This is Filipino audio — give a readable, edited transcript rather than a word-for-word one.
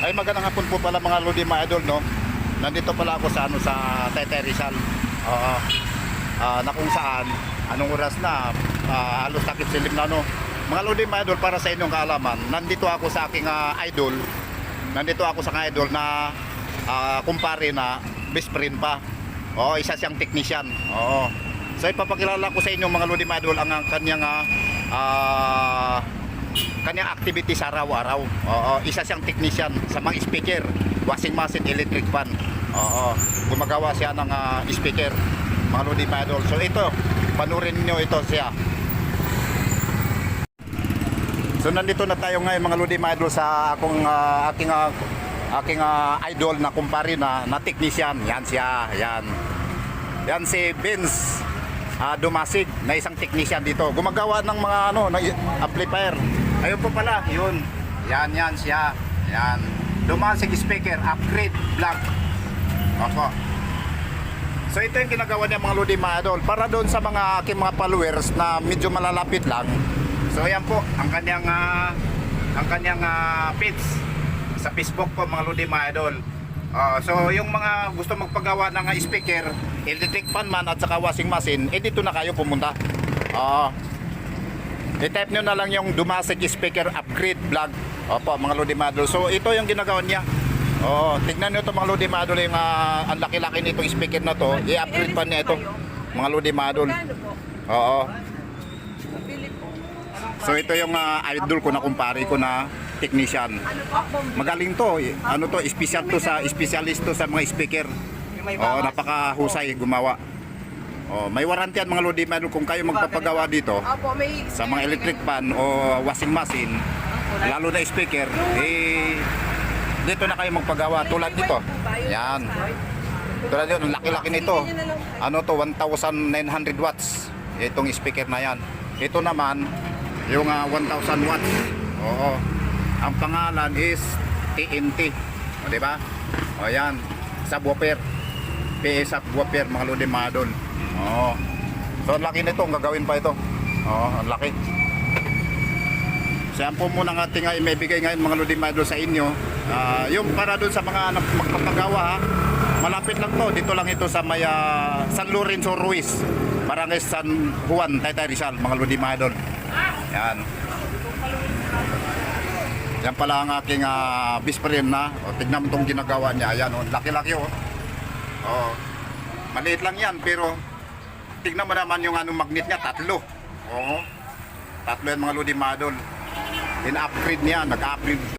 Ay, magandang hapon po pala mga Lodi, mga idol, no? Nandito pala ako sa sa Taytay Rizal. Oo. Na kung saan anong oras na, halos takip silim na, no. Mga Lodi, mga idol, para sa inyong kaalaman, nandito ako sa aking idol. Nandito ako sa idol na kumpare na best friend pa. Oo, isa siyang technician. Oo. So ipapakilala ko sa inyo mga Lodi, mga idol, ang kanyang kanyang activity sa araw-araw. Oo, isa siyang technician sa mga speaker, washing machine, electric fan. Oo, gumagawa siya ng speaker, mga Lodi, mga idol. So ito, panurin niyo ito siya. So nandito na tayo ngayon mga Lodi, mga idol, sa aking idol na kumpare na technician. Yan siya, yan si Vince Dumasig, na isang technician dito. Gumagawa ng mga amplifier. Ayun po pala, yun. Yan siya. Yan. Dumasig speaker, upgrade vlog. Opo. So ito yung ginagawa niya mga Lodi, mga idol. Para doon sa mga aking mga followers na medyo malalapit lang. So ayan po, ang kanyang page sa Facebook po mga Lodi, mga idol. So yung mga gusto magpagawa ng speaker, electric fan man at saka washing machine, dito na kayo pumunta. I-type nyo na lang yung Dumasig speaker upgrade vlog. Opo mga Lodi, mga idol. So ito yung ginagawa niya. Tignan nyo ito mga Lodi, mga idol, yung ang laki-laki nitong speaker na to. I-upgrade pa niya ito mga Lodi, mga idol. So ito yung idol ko na kumpare ko na technician. Magaling to. Special to sa specialist to sa mga speaker. Napakahusay gumawa. May warranty yan mga Lodi, mga idol, kung kayo magpapagawa dito sa mga electric fan o washing machine, lalo na speaker, dito na kayo magpagawa tulad nito. Yan. Tulad nito, laki-laki nito. 1,900 watts itong speaker na yan. Ito naman yung 1,000 watts. Ang pangalan is TNT. Di ba? Yan. Subwoofer. PS subwoofer mga Lodi, mga idol. So ang laki nito, ang gagawin pa ito. Ang laki. So yan po muna ng ating may bigay ngayon mga Lodi, mga idol, sa inyo. Yung para doon sa mga magpapagawa, malapit lang to. Dito lang ito sa may San Lorenzo Ruiz, Barangay San Juan, Taytay Rizal mga Lodi, mga idol. Yan. Yan pala ang aking best friend na. Tignan mo itong ginagawa niya. Ayan, laki-laki. Maliit lang yan, pero tignan mo naman yung magnet niya, tatlo. Tatlo yan mga Lodi, mga idol. In-upgrade niya, nag-upgrade